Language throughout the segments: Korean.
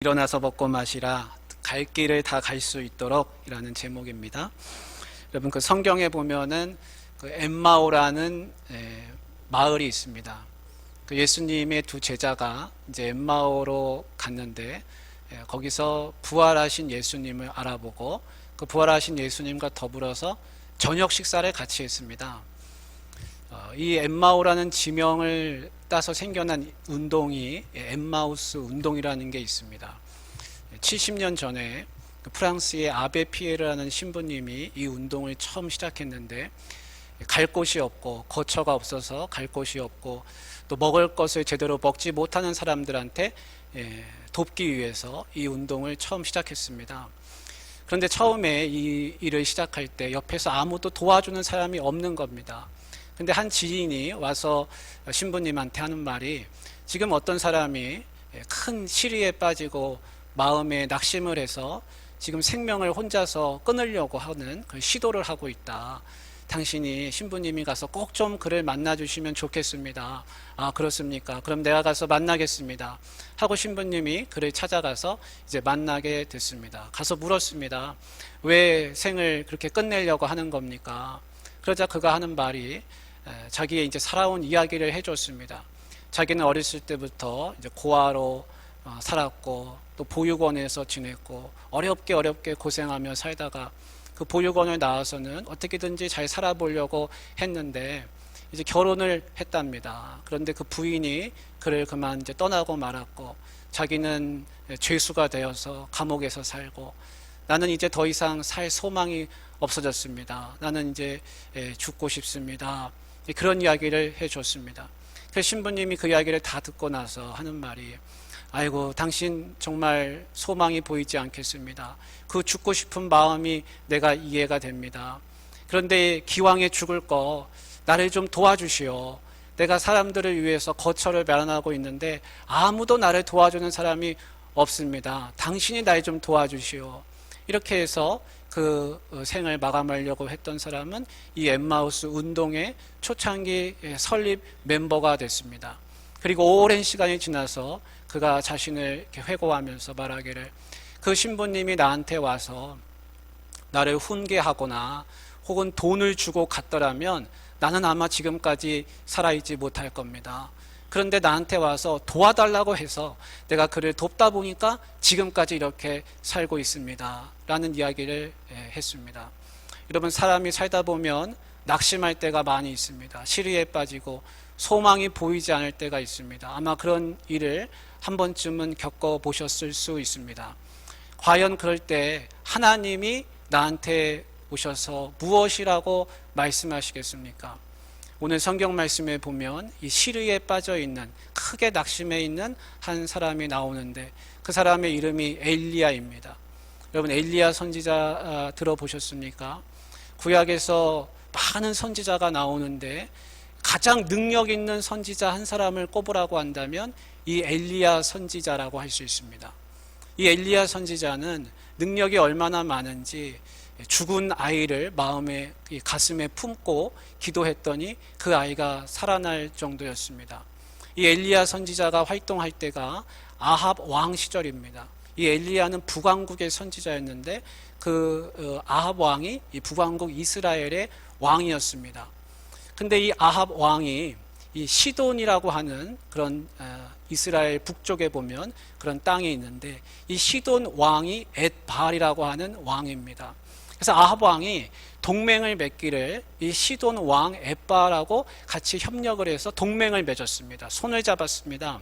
일어나서 먹고 마시라 갈 길을 다 갈 수 있도록 이라는 제목입니다. 여러분 그 성경에 보면은 그 엠마오라는 마을이 있습니다. 그 예수님의 두 제자가 이제 엠마오로 갔는데 거기서 부활하신 예수님을 알아보고 그 부활하신 예수님과 더불어서 저녁 식사를 같이 했습니다. 이 엠마오라는 지명을 따서 생겨난 운동이 엠마우스 운동이라는 게 있습니다. 70년 전에 프랑스의 아베 피에르라는 신부님이 이 운동을 처음 시작했는데 갈 곳이 없고 거처가 없어서 갈 곳이 없고 또 먹을 것을 제대로 먹지 못하는 사람들한테 돕기 위해서 이 운동을 처음 시작했습니다. 그런데 처음에 이 일을 시작할 때 옆에서 아무도 도와주는 사람이 없는 겁니다. 근데 한 지인이 와서 신부님한테 하는 말이 지금 어떤 사람이 큰 시리에 빠지고 마음에 낙심을 해서 지금 생명을 혼자서 끊으려고 하는 그 시도를 하고 있다. 당신이 신부님이 가서 꼭 좀 그를 만나주시면 좋겠습니다. 아, 그렇습니까? 그럼 내가 가서 만나겠습니다. 하고 신부님이 그를 찾아가서 이제 만나게 됐습니다. 가서 물었습니다. 왜 생을 그렇게 끝내려고 하는 겁니까? 그러자 그가 하는 말이 자기의 이제 살아온 이야기를 해줬습니다. 자기는 어렸을 때부터 이제 고아로 살았고 또 보육원에서 지냈고 어렵게 고생하며 살다가 그 보육원을 나와서는 어떻게든지 잘 살아보려고 했는데 이제 결혼을 했답니다. 그런데 그 부인이 그를 그만 이제 떠나고 말았고 자기는 죄수가 되어서 감옥에서 살고 나는 이제 더 이상 살 소망이 없어졌습니다. 나는 이제 죽고 싶습니다. 그런 이야기를 해줬습니다. 그래서 신부님이 그 이야기를 다 듣고 나서 하는 말이 아이고 당신 정말 소망이 보이지 않겠습니다. 그 죽고 싶은 마음이 내가 이해가 됩니다. 그런데 기왕에 죽을 거 나를 좀 도와주시오. 내가 사람들을 위해서 거처를 마련하고 있는데 아무도 나를 도와주는 사람이 없습니다. 당신이 날 좀 도와주시오. 이렇게 해서 그 생을 마감하려고 했던 사람은 이 엠마우스 운동의 초창기 설립 멤버가 됐습니다. 그리고 오랜 시간이 지나서 그가 자신을 이렇게 회고하면서 말하기를 그 신부님이 나한테 와서 나를 훈계하거나 혹은 돈을 주고 갔더라면 나는 아마 지금까지 살아있지 못할 겁니다. 그런데 나한테 와서 도와달라고 해서 내가 그를 돕다 보니까 지금까지 이렇게 살고 있습니다. 라는 이야기를 했습니다. 여러분 사람이 살다 보면 낙심할 때가 많이 있습니다. 시리에 빠지고 소망이 보이지 않을 때가 있습니다. 아마 그런 일을 한 번쯤은 겪어보셨을 수 있습니다. 과연 그럴 때 하나님이 나한테 오셔서 무엇이라고 말씀하시겠습니까? 오늘 성경 말씀에 보면 이 시리에 빠져 있는 크게 낙심해 있는 한 사람이 나오는데 그 사람의 이름이 엘리야입니다. 여러분 엘리야 선지자 들어보셨습니까? 구약에서 많은 선지자가 나오는데 가장 능력 있는 선지자 한 사람을 꼽으라고 한다면 이 엘리야 선지자라고 할 수 있습니다. 이 엘리야 선지자는 능력이 얼마나 많은지 죽은 아이를 마음에 가슴에 품고 기도했더니 그 아이가 살아날 정도였습니다. 이 엘리야 선지자가 활동할 때가 아합 왕 시절입니다. 이 엘리야는 북왕국의 선지자였는데 그 아합 왕이 이 북왕국 이스라엘의 왕이었습니다. 근데 이 아합 왕이 이 시돈이라고 하는 그런 이스라엘 북쪽에 보면 그런 땅이 있는데 이 시돈 왕이 엣바알이라고 하는 왕입니다. 그래서 아합 왕이 동맹을 맺기를 이 시돈 왕 엣바알하고 같이 협력을 해서 동맹을 맺었습니다. 손을 잡았습니다.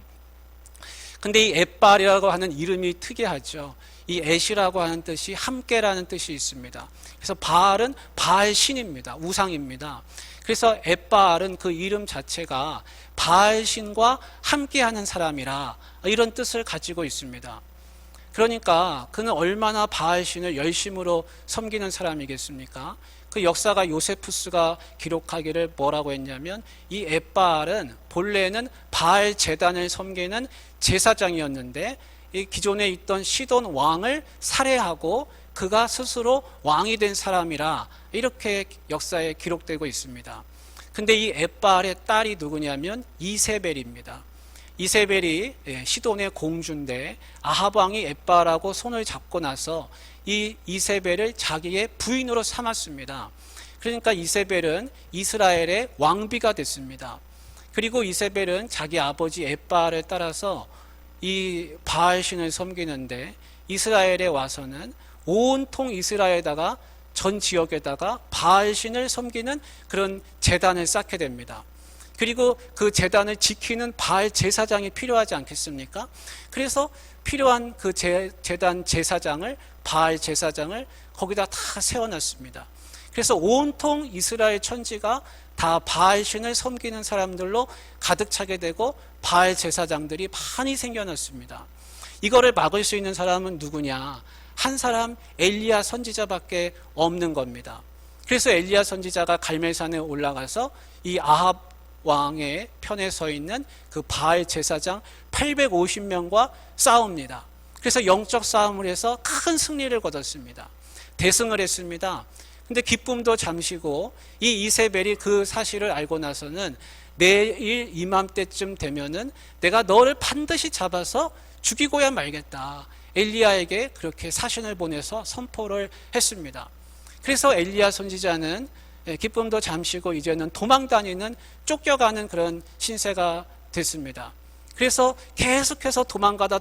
근데 이 엣바알이라고 하는 이름이 특이하죠. 이 엣이라고 하는 뜻이 함께라는 뜻이 있습니다. 그래서 바알은 바알 신입니다. 우상입니다. 그래서 엣바알은 그 이름 자체가 바알 신과 함께하는 사람이라 이런 뜻을 가지고 있습니다. 그러니까 그는 얼마나 바알 신을 열심으로 섬기는 사람이겠습니까? 그 역사가 요세푸스가 기록하기를 뭐라고 했냐면 이 엣바알은 본래는 바알 제단을 섬기는 제사장이었는데 이 기존에 있던 시돈 왕을 살해하고 그가 스스로 왕이 된 사람이라 이렇게 역사에 기록되고 있습니다. 근데 이 엣바알의 딸이 누구냐면 이세벨입니다. 이세벨이 시돈의 공주인데 아합 왕이 엣바라고 손을 잡고 나서 이 이세벨을 자기의 부인으로 삼았습니다. 그러니까 이세벨은 이스라엘의 왕비가 됐습니다. 그리고 이세벨은 자기 아버지 엣바를 따라서 이 바알신을 섬기는데 이스라엘에 와서는 온통 이스라엘에다가 전 지역에다가 바알신을 섬기는 그런 제단을 쌓게 됩니다. 그리고 그 제단을 지키는 바알 제사장이 필요하지 않겠습니까? 그래서 필요한 그 제단 제사장을 바알 제사장을 거기다 다 세워놨습니다. 그래서 온통 이스라엘 천지가 다 바알신을 섬기는 사람들로 가득 차게 되고 바알 제사장들이 많이 생겨났습니다. 이거를 막을 수 있는 사람은 누구냐? 한 사람 엘리야 선지자밖에 없는 겁니다. 그래서 엘리야 선지자가 갈멜산에 올라가서 이 아합 왕의 편에 서 있는 그 바알 제사장 850명과 싸웁니다. 그래서 영적 싸움을 해서 큰 승리를 거뒀습니다. 대승을 했습니다. 근데 기쁨도 잠시고 이 이세벨이 그 사실을 알고 나서는 내일 이맘때쯤 되면은 내가 너를 반드시 잡아서 죽이고야 말겠다. 엘리야에게 그렇게 사신을 보내서 선포를 했습니다. 그래서 엘리야 선지자는 기쁨도 잠시고 이제는 도망다니는 쫓겨가는 그런 신세가 됐습니다. 그래서 계속해서 도망가다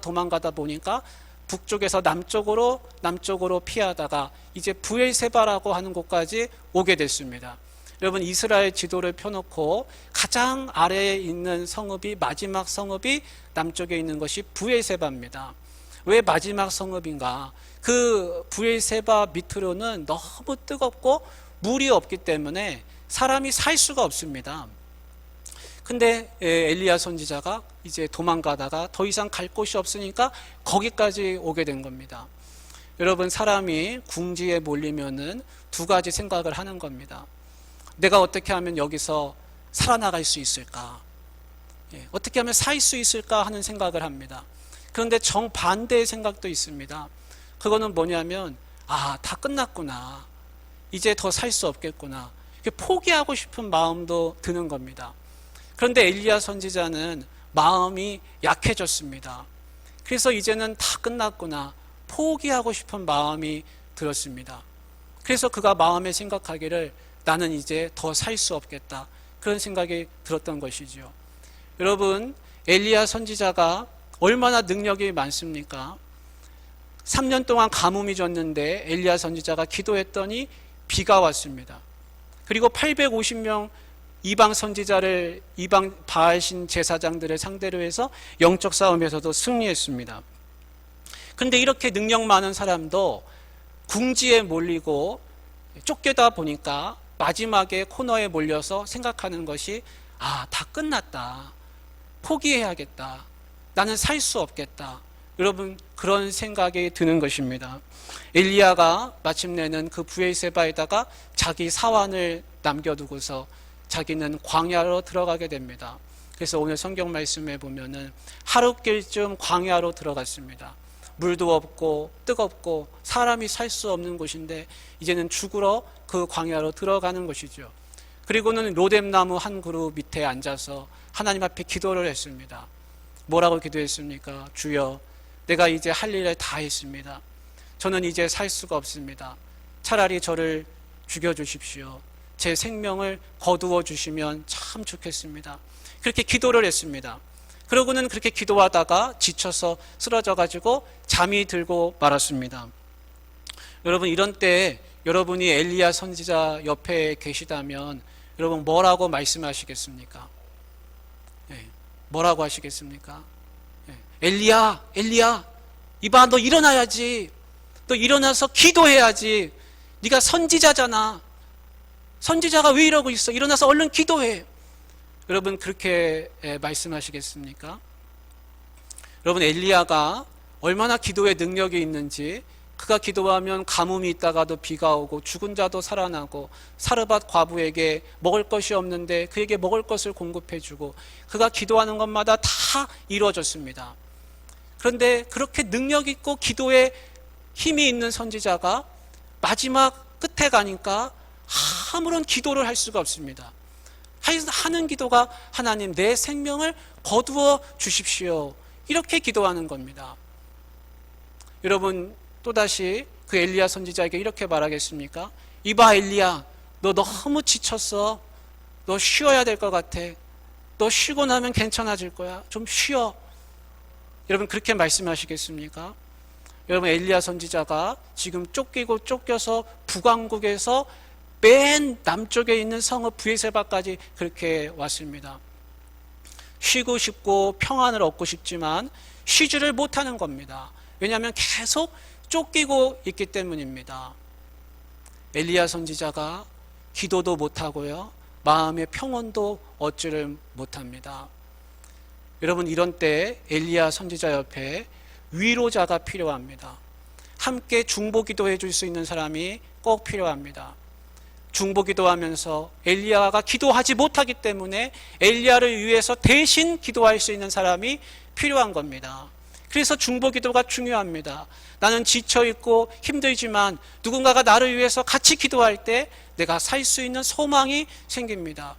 보니까 북쪽에서 남쪽으로 피하다가 이제 부엘세바라고 하는 곳까지 오게 됐습니다. 여러분 이스라엘 지도를 펴놓고 가장 아래에 있는 성읍이 마지막 성읍이 남쪽에 있는 것이 부엘세바입니다. 왜 마지막 성읍인가? 그 부엘세바 밑으로는 너무 뜨겁고 물이 없기 때문에 사람이 살 수가 없습니다. 근데 엘리야 선지자가 이제 도망가다가 더 이상 갈 곳이 없으니까 거기까지 오게 된 겁니다. 여러분 사람이 궁지에 몰리면은 두 가지 생각을 하는 겁니다. 내가 어떻게 하면 여기서 살아나갈 수 있을까? 어떻게 하면 살 수 있을까 하는 생각을 합니다. 그런데 정반대의 생각도 있습니다. 그거는 뭐냐면 다 끝났구나. 이제 더 살 수 없겠구나. 포기하고 싶은 마음도 드는 겁니다. 그런데 엘리야 선지자는 마음이 약해졌습니다. 그래서 이제는 다 끝났구나. 포기하고 싶은 마음이 들었습니다. 그래서 그가 마음에 생각하기를 나는 이제 더 살 수 없겠다. 그런 생각이 들었던 것이죠. 여러분 엘리야 선지자가 얼마나 능력이 많습니까? 3년 동안 가뭄이 졌는데 엘리야 선지자가 기도했더니 비가 왔습니다. 그리고 850명 이방 선지자를 이방 바알신 제사장들을 상대로 해서 영적 싸움에서도 승리했습니다. 그런데 이렇게 능력 많은 사람도 궁지에 몰리고 쫓겨다 보니까 마지막에 코너에 몰려서 생각하는 것이 다 끝났다. 포기해야겠다. 나는 살 수 없겠다. 여러분 그런 생각이 드는 것입니다. 엘리야가 마침내는 그 부엘세바에다가 자기 사환을 남겨두고서 자기는 광야로 들어가게 됩니다. 그래서 오늘 성경 말씀에 보면은 하룻길쯤 광야로 들어갔습니다. 물도 없고 뜨겁고 사람이 살 수 없는 곳인데 이제는 죽으러 그 광야로 들어가는 것이죠. 그리고는 로뎀나무 한 그루 밑에 앉아서 하나님 앞에 기도를 했습니다. 뭐라고 기도했습니까? 주여, 내가 이제 할 일을 다 했습니다. 저는 이제 살 수가 없습니다. 차라리 저를 죽여주십시오. 제 생명을 거두어 주시면 참 좋겠습니다. 그렇게 기도를 했습니다. 그러고는 그렇게 기도하다가 지쳐서 쓰러져가지고 잠이 들고 말았습니다. 여러분 이런 때 여러분이 엘리야 선지자 옆에 계시다면 여러분 뭐라고 말씀하시겠습니까? 뭐라고 하시겠습니까? 엘리야, 이봐 너 일어나야지. 너 일어나서 기도해야지. 네가 선지자잖아. 선지자가 왜 이러고 있어? 일어나서 얼른 기도해. 여러분 그렇게 말씀하시겠습니까? 여러분 엘리야가 얼마나 기도에 능력이 있는지, 그가 기도하면 가뭄이 있다가도 비가 오고 죽은 자도 살아나고 사르밧 과부에게 먹을 것이 없는데 그에게 먹을 것을 공급해주고 그가 기도하는 것마다 다 이루어졌습니다. 그런데 그렇게 능력 있고 기도에 힘이 있는 선지자가 마지막 끝에 가니까 아무런 기도를 할 수가 없습니다. 하는 기도가 하나님 내 생명을 거두어 주십시오. 이렇게 기도하는 겁니다. 여러분, 또다시 그 엘리야 선지자에게 이렇게 말하겠습니까? 이봐 엘리야, 너 너무 지쳤어. 너 쉬어야 될 것 같아. 너 쉬고 나면 괜찮아질 거야. 좀 쉬어. 여러분, 그렇게 말씀하시겠습니까? 여러분, 엘리야 선지자가 지금 쫓기고 쫓겨서 북왕국에서 맨 남쪽에 있는 성읍 브에세바까지 그렇게 왔습니다. 쉬고 싶고 평안을 얻고 싶지만 쉬지를 못하는 겁니다. 왜냐하면 계속 쫓기고 있기 때문입니다. 엘리야 선지자가 기도도 못하고요, 마음의 평온도 얻지를 못합니다. 여러분, 이런 때 엘리야 선지자 옆에 위로자가 필요합니다. 함께 중보기도 해줄 수 있는 사람이 꼭 필요합니다. 중보기도하면서 엘리야가 기도하지 못하기 때문에 엘리야를 위해서 대신 기도할 수 있는 사람이 필요한 겁니다. 그래서 중보기도가 중요합니다. 나는 지쳐있고 힘들지만 누군가가 나를 위해서 같이 기도할 때 내가 살 수 있는 소망이 생깁니다.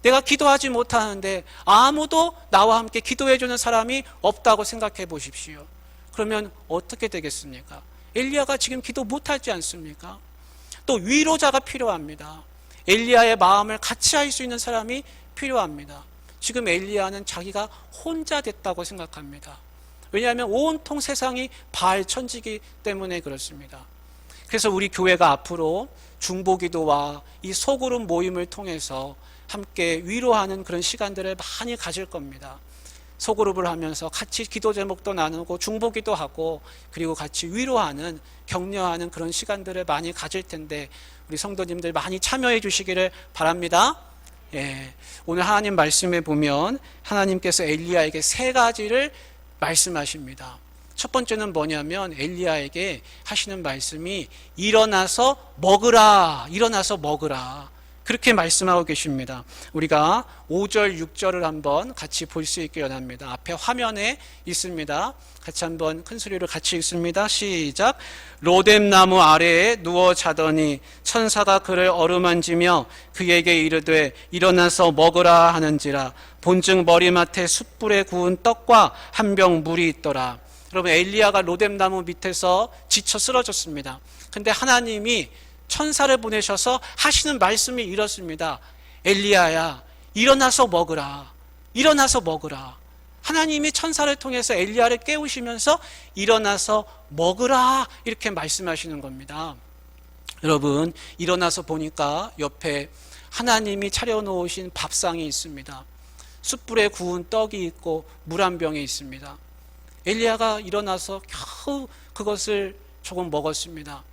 내가 기도하지 못하는데 아무도 나와 함께 기도해주는 사람이 없다고 생각해 보십시오. 그러면 어떻게 되겠습니까? 엘리야가 지금 기도 못하지 않습니까? 또 위로자가 필요합니다. 엘리야의 마음을 같이 할 수 있는 사람이 필요합니다. 지금 엘리야는 자기가 혼자 됐다고 생각합니다. 왜냐하면 온통 세상이 바알 천지기 때문에 그렇습니다. 그래서 우리 교회가 앞으로 중보기도와 이 소그룹 모임을 통해서 함께 위로하는 그런 시간들을 많이 가질 겁니다. 소그룹을 하면서 같이 기도 제목도 나누고 중보기도 하고 그리고 같이 위로하는, 격려하는 그런 시간들을 많이 가질 텐데 우리 성도님들 많이 참여해 주시기를 바랍니다. 예, 오늘 하나님 말씀에 보면 하나님께서 엘리야에게 세 가지를 말씀하십니다. 첫 번째는 뭐냐면 엘리야에게 하시는 말씀이 일어나서 먹으라, 일어나서 먹으라, 그렇게 말씀하고 계십니다. 우리가 5절, 6절을 한번 같이 볼 수 있게 원합니다. 앞에 화면에 있습니다. 같이 한번 큰 소리로 같이 읽습니다. 시작. 로뎀나무 아래에 누워 자더니 천사가 그를 어루만지며 그에게 이르되 일어나서 먹으라 하는지라. 본즉 머리맡에 숯불에 구운 떡과 한 병 물이 있더라. 여러분, 엘리야가 로뎀나무 밑에서 지쳐 쓰러졌습니다. 근데 하나님이 천사를 보내셔서 하시는 말씀이 이렇습니다. 엘리야야, 일어나서 먹으라. 일어나서 먹으라. 하나님이 천사를 통해서 엘리야를 깨우시면서 일어나서 먹으라, 이렇게 말씀하시는 겁니다. 여러분, 일어나서 보니까 옆에 하나님이 차려놓으신 밥상이 있습니다. 숯불에 구운 떡이 있고 물 한 병이 있습니다. 엘리야가 일어나서 겨우 그것을 조금 먹었습니다.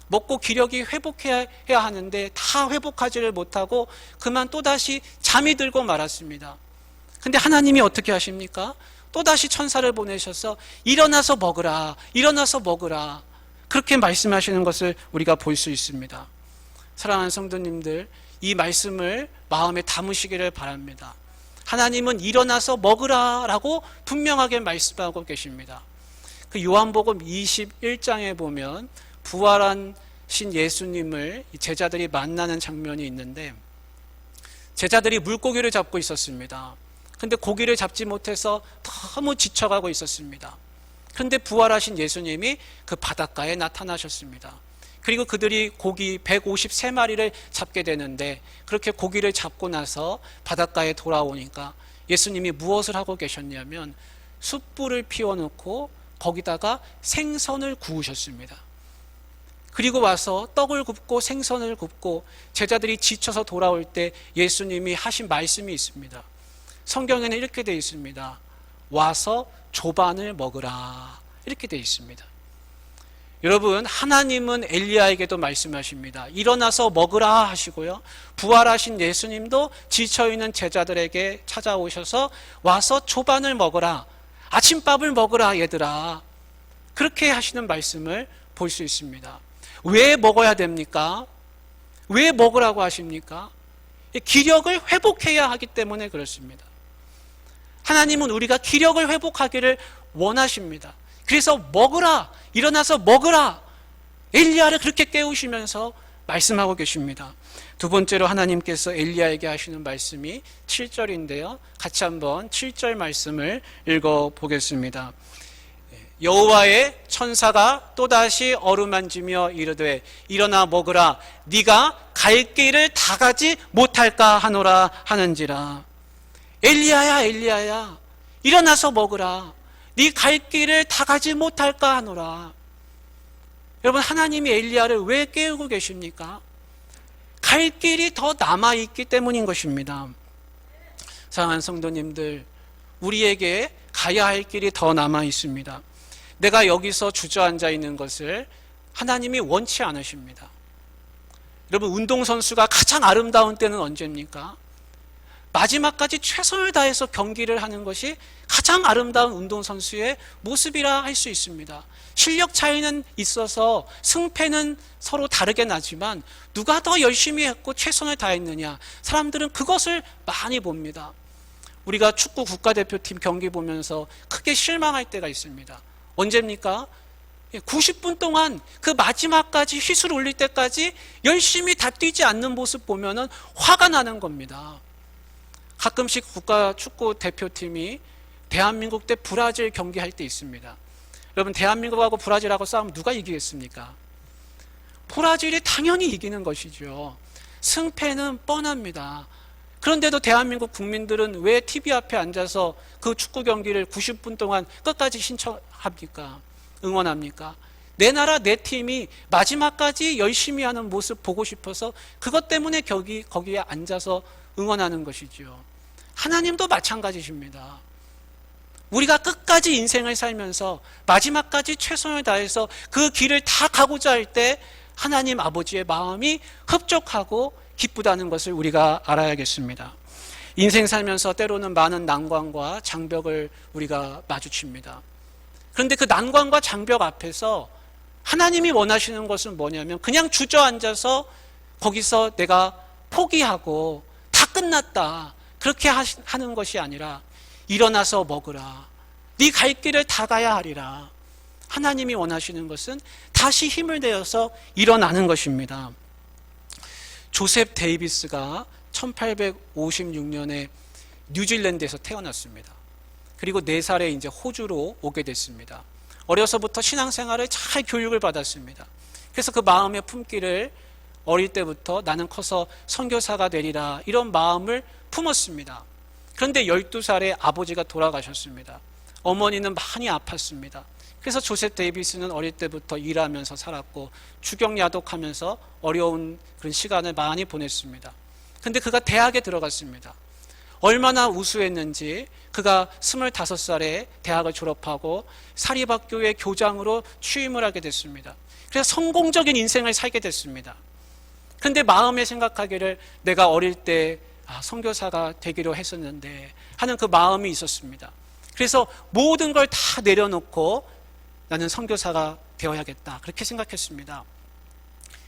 먹고 기력이 회복해야 하는데 다 회복하지를 못하고 그만 또다시 잠이 들고 말았습니다. 근데 하나님이 어떻게 하십니까? 또다시 천사를 보내셔서 일어나서 먹으라, 일어나서 먹으라, 그렇게 말씀하시는 것을 우리가 볼 수 있습니다. 사랑하는 성도님들, 이 말씀을 마음에 담으시기를 바랍니다. 하나님은 일어나서 먹으라 라고 분명하게 말씀하고 계십니다. 그 요한복음 21장에 보면 부활하신 예수님을 제자들이 만나는 장면이 있는데 제자들이 물고기를 잡고 있었습니다. 근데 고기를 잡지 못해서 너무 지쳐가고 있었습니다. 그런데 부활하신 예수님이 그 바닷가에 나타나셨습니다. 그리고 그들이 고기 153마리를 잡게 되는데 그렇게 고기를 잡고 나서 바닷가에 돌아오니까 예수님이 무엇을 하고 계셨냐면 숯불을 피워놓고 거기다가 생선을 구우셨습니다. 그리고 와서 떡을 굽고 생선을 굽고 제자들이 지쳐서 돌아올 때 예수님이 하신 말씀이 있습니다. 성경에는 이렇게 되어 있습니다. 와서 조반을 먹으라, 이렇게 되어 있습니다. 여러분, 하나님은 엘리야에게도 말씀하십니다. 일어나서 먹으라 하시고요, 부활하신 예수님도 지쳐있는 제자들에게 찾아오셔서 와서 조반을 먹으라, 아침밥을 먹으라 얘들아, 그렇게 하시는 말씀을 볼 수 있습니다. 왜 먹어야 됩니까? 왜 먹으라고 하십니까? 기력을 회복해야 하기 때문에 그렇습니다. 하나님은 우리가 기력을 회복하기를 원하십니다. 그래서 먹으라, 일어나서 먹으라, 엘리야를 그렇게 깨우시면서 말씀하고 계십니다. 두 번째로 하나님께서 엘리야에게 하시는 말씀이 7절인데요. 같이 한번 7절 말씀을 읽어보겠습니다. 여호와의 천사가 또다시 어루만지며 이르되 일어나 먹으라 네가 갈 길을 다 가지 못할까 하노라 하는지라. 엘리야야 엘리야야 일어나서 먹으라 네 갈 길을 다 가지 못할까 하노라. 여러분, 하나님이 엘리야를 왜 깨우고 계십니까? 갈 길이 더 남아있기 때문인 것입니다. 사랑하는 성도님들, 우리에게 가야 할 길이 더 남아있습니다. 내가 여기서 주저앉아 있는 것을 하나님이 원치 않으십니다. 여러분, 운동선수가 가장 아름다운 때는 언제입니까? 마지막까지 최선을 다해서 경기를 하는 것이 가장 아름다운 운동선수의 모습이라 할 수 있습니다. 실력 차이는 있어서 승패는 서로 다르게 나지만 누가 더 열심히 했고 최선을 다했느냐, 사람들은 그것을 많이 봅니다. 우리가 축구 국가대표팀 경기 보면서 크게 실망할 때가 있습니다. 언제입니까? 90분 동안 그 마지막까지 휘슬 올릴 때까지 열심히 다 뛰지 않는 모습 보면은 화가 나는 겁니다. 가끔씩 국가 축구 대표팀이 대한민국 대 브라질 경기할 때 있습니다. 여러분, 대한민국하고 브라질하고 싸우면 누가 이기겠습니까? 브라질이 당연히 이기는 것이죠. 승패는 뻔합니다. 그런데도 대한민국 국민들은 왜 TV 앞에 앉아서 그 축구 경기를 90분 동안 끝까지 신청합니까? 응원합니까? 내 나라 내 팀이 마지막까지 열심히 하는 모습 보고 싶어서 그것 때문에 거기에 앉아서 응원하는 것이죠. 하나님도 마찬가지십니다. 우리가 끝까지 인생을 살면서 마지막까지 최선을 다해서 그 길을 다 가고자 할 때 하나님 아버지의 마음이 흡족하고 기쁘다는 것을 우리가 알아야겠습니다. 인생 살면서 때로는 많은 난관과 장벽을 우리가 마주칩니다. 그런데 그 난관과 장벽 앞에서 하나님이 원하시는 것은 뭐냐면 그냥 주저앉아서 거기서 내가 포기하고 다 끝났다 그렇게 하는 것이 아니라 일어나서 먹으라. 네 갈 길을 다 가야 하리라. 하나님이 원하시는 것은 다시 힘을 내어서 일어나는 것입니다. 조셉 데이비스가 1856년에 뉴질랜드에서 태어났습니다. 그리고 4살에 이제 호주로 오게 됐습니다. 어려서부터 신앙생활을 잘 교육을 받았습니다. 그래서 그 마음의 품기를 어릴 때부터 나는 커서 선교사가 되리라 이런 마음을 품었습니다. 그런데 12살에 아버지가 돌아가셨습니다. 어머니는 많이 아팠습니다. 그래서 조셉 데이비스는 어릴 때부터 일하면서 살았고 주경야독하면서 어려운 그런 시간을 많이 보냈습니다. 그런데 그가 대학에 들어갔습니다. 얼마나 우수했는지 그가 25살에 대학을 졸업하고 사립학교의 교장으로 취임을 하게 됐습니다. 그래서 성공적인 인생을 살게 됐습니다. 그런데 마음에 생각하기를 내가 어릴 때 선교사가 되기로 했었는데 하는 그 마음이 있었습니다. 그래서 모든 걸 다 내려놓고 나는 선교사가 되어야겠다 그렇게 생각했습니다.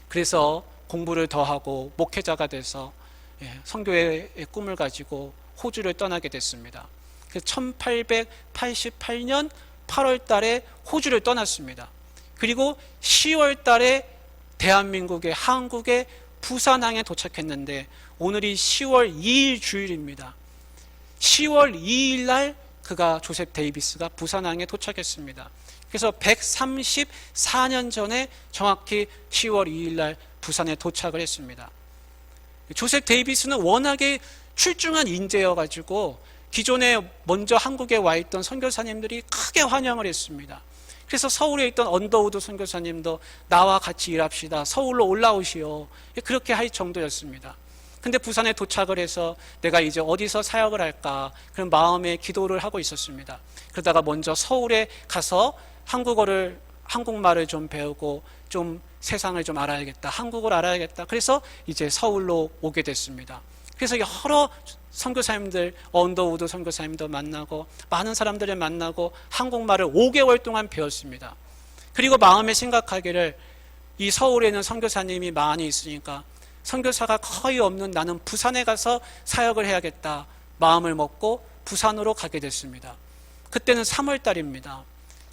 그래서 공부를 더 하고 목회자가 돼서 선교의 꿈을 가지고 호주를 떠나게 됐습니다. 1888년 8월 달에 호주를 떠났습니다. 그리고 10월 달에 대한민국의 한국의 부산항에 도착했는데 오늘이 10월 2일 주일입니다. 10월 2일 날 그가 조셉 데이비스가 부산항에 도착했습니다. 그래서 134년 전에 정확히 10월 2일 날 부산에 도착을 했습니다. 조셉 데이비스는 워낙에 출중한 인재여가지고 기존에 먼저 한국에 와 있던 선교사님들이 크게 환영을 했습니다. 그래서 서울에 있던 언더우드 선교사님도 나와 같이 일합시다. 서울로 올라오시오. 그렇게 할 정도였습니다. 근데 부산에 도착을 해서 내가 이제 어디서 사역을 할까 그런 마음에 기도를 하고 있었습니다. 그러다가 먼저 서울에 가서 한국말을 좀 배우고 좀 세상을 좀 알아야겠다. 한국을 알아야겠다. 그래서 이제 서울로 오게 됐습니다. 그래서 여러 선교사님들, 언더우드 선교사님도 만나고 많은 사람들을 만나고 한국말을 5개월 동안 배웠습니다. 그리고 마음에 생각하기를 이 서울에는 선교사님이 많이 있으니까 선교사가 거의 없는 나는 부산에 가서 사역을 해야겠다 마음을 먹고 부산으로 가게 됐습니다. 그때는 3월 달입니다.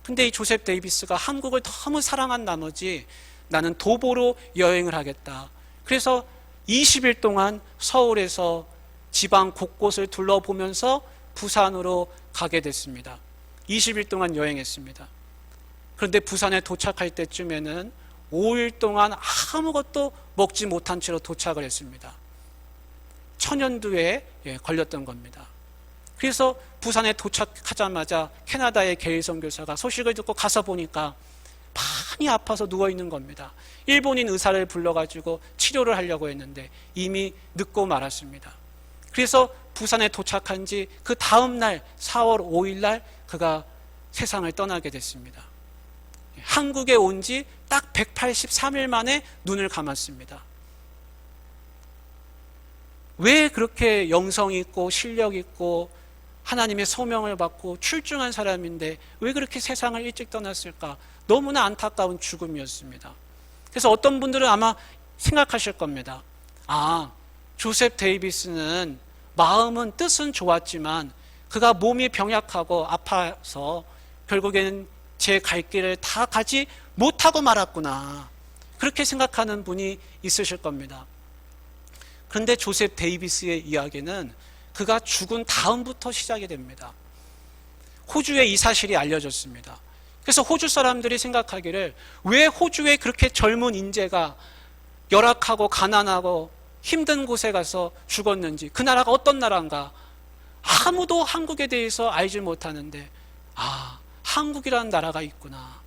근데 이 조셉 데이비스가 한국을 너무 사랑한 나머지 나는 도보로 여행을 하겠다. 그래서 20일 동안 서울에서 지방 곳곳을 둘러보면서 부산으로 가게 됐습니다. 20일 동안 여행했습니다. 그런데 부산에 도착할 때쯤에는 5일 동안 아무것도 먹지 못한 채로 도착을 했습니다. 천연두에 걸렸던 겁니다. 그래서 부산에 도착하자마자 캐나다의 게일 선교사가 소식을 듣고 가서 보니까 많이 아파서 누워있는 겁니다. 일본인 의사를 불러가지고 치료를 하려고 했는데 이미 늦고 말았습니다. 그래서 부산에 도착한 지 그 다음 날 4월 5일 날 그가 세상을 떠나게 됐습니다. 한국에 온 지 딱 183일 만에 눈을 감았습니다. 왜 그렇게 영성 있고 실력 있고 하나님의 소명을 받고 출중한 사람인데 왜 그렇게 세상을 일찍 떠났을까? 너무나 안타까운 죽음이었습니다. 그래서 어떤 분들은 아마 생각하실 겁니다. 아, 조셉 데이비스는 마음은 뜻은 좋았지만 그가 몸이 병약하고 아파서 결국에는 제 갈 길을 다 가지 못하고 말았구나. 그렇게 생각하는 분이 있으실 겁니다. 그런데 조셉 데이비스의 이야기는 그가 죽은 다음부터 시작이 됩니다. 호주에 이 사실이 알려졌습니다. 그래서 호주 사람들이 생각하기를 왜 호주에 그렇게 젊은 인재가 열악하고 가난하고 힘든 곳에 가서 죽었는지, 그 나라가 어떤 나라인가 아무도 한국에 대해서 알지 못하는데 한국이라는 나라가 있구나.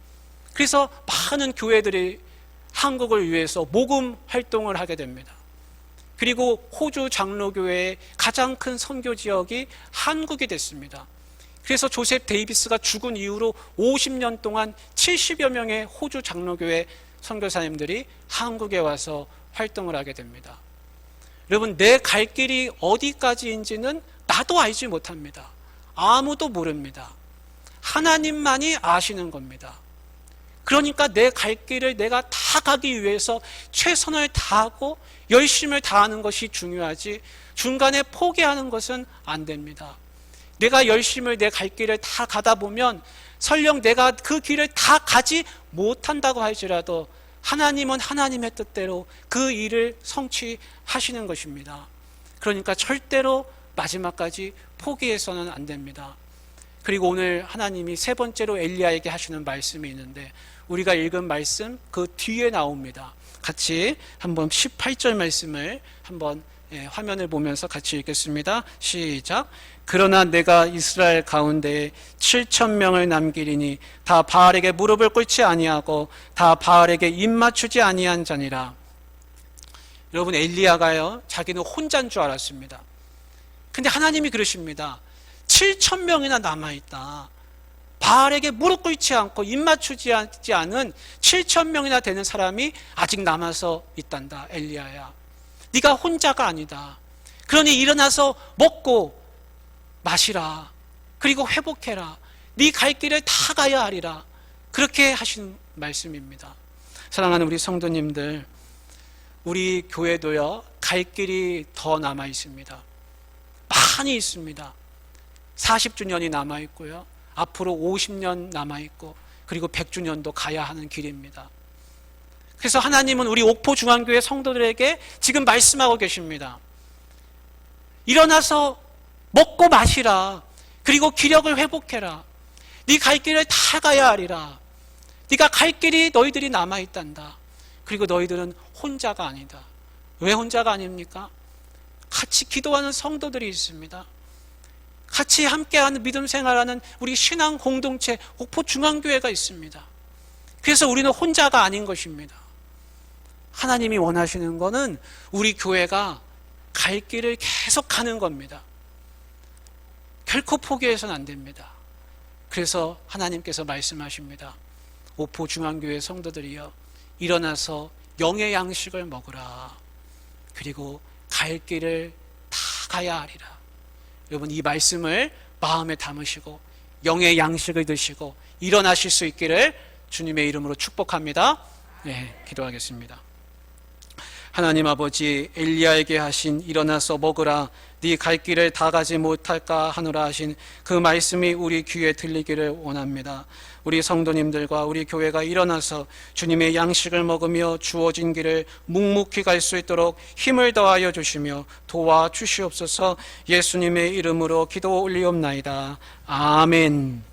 그래서 많은 교회들이 한국을 위해서 모금 활동을 하게 됩니다. 그리고 호주 장로교회의 가장 큰 선교 지역이 한국이 됐습니다. 그래서 조셉 데이비스가 죽은 이후로 50년 동안 70여 명의 호주 장로교회 선교사님들이 한국에 와서 활동을 하게 됩니다. 여러분, 내 갈 길이 어디까지인지는 나도 알지 못합니다. 아무도 모릅니다. 하나님만이 아시는 겁니다. 그러니까 내 갈 길을 내가 다 가기 위해서 최선을 다하고 열심을 다하는 것이 중요하지 중간에 포기하는 것은 안 됩니다. 내가 열심을 내 갈 길을 다 가다 보면 설령 내가 그 길을 다 가지 못한다고 할지라도 하나님은 하나님의 뜻대로 그 일을 성취하시는 것입니다. 그러니까 절대로 마지막까지 포기해서는 안 됩니다. 그리고 오늘 하나님이 세 번째로 엘리야에게 하시는 말씀이 있는데 우리가 읽은 말씀 그 뒤에 나옵니다. 같이 한번 18절 말씀을 한번 화면을 보면서 같이 읽겠습니다. 시작. 그러나 내가 이스라엘 가운데에 7,000명을 남기리니 다 바알에게 무릎을 꿇지 아니하고 다 바알에게 입 맞추지 아니한 자니라. 여러분, 엘리야가요 자기는 혼자인 줄 알았습니다. 근데 하나님이 그러십니다. 7,000명이나 남아있다. 바알에게 무릎 꿇지 않고 입 맞추지 않은 7,000명이나 되는 사람이 아직 남아서 있단다. 엘리야야, 네가 혼자가 아니다. 그러니 일어나서 먹고 마시라. 그리고 회복해라. 네 갈 길을 다 가야 하리라. 그렇게 하신 말씀입니다. 사랑하는 우리 성도님들, 우리 교회도요 갈 길이 더 남아 있습니다. 많이 있습니다. 40주년이 남아 있고요, 앞으로 50년 남아 있고, 그리고 100주년도 가야 하는 길입니다. 그래서 하나님은 우리 옥포중앙교회 성도들에게 지금 말씀하고 계십니다. 일어나서 먹고 마시라. 그리고 기력을 회복해라. 네 갈 길을 다 가야 하리라. 네가 갈 길이 너희들이 남아있단다. 그리고 너희들은 혼자가 아니다. 왜 혼자가 아닙니까? 같이 기도하는 성도들이 있습니다. 같이 함께하는 믿음 생활하는 우리 신앙 공동체 옥포중앙교회가 있습니다. 그래서 우리는 혼자가 아닌 것입니다. 하나님이 원하시는 것은 우리 교회가 갈 길을 계속 가는 겁니다. 결코 포기해서는 안 됩니다. 그래서 하나님께서 말씀하십니다. 옥포중앙교회 성도들이여, 일어나서 영의 양식을 먹으라. 그리고 갈 길을 다 가야 하리라. 여러분, 이 말씀을 마음에 담으시고 영의 양식을 드시고 일어나실 수 있기를 주님의 이름으로 축복합니다. 네, 기도하겠습니다. 하나님 아버지, 엘리야에게 하신 일어나서 먹으라, 네 갈 길을 다 가지 못할까 하노라 하신 그 말씀이 우리 귀에 들리기를 원합니다. 우리 성도님들과 우리 교회가 일어나서 주님의 양식을 먹으며 주어진 길을 묵묵히 갈 수 있도록 힘을 더하여 주시며 도와주시옵소서. 예수님의 이름으로 기도 올리옵나이다. 아멘.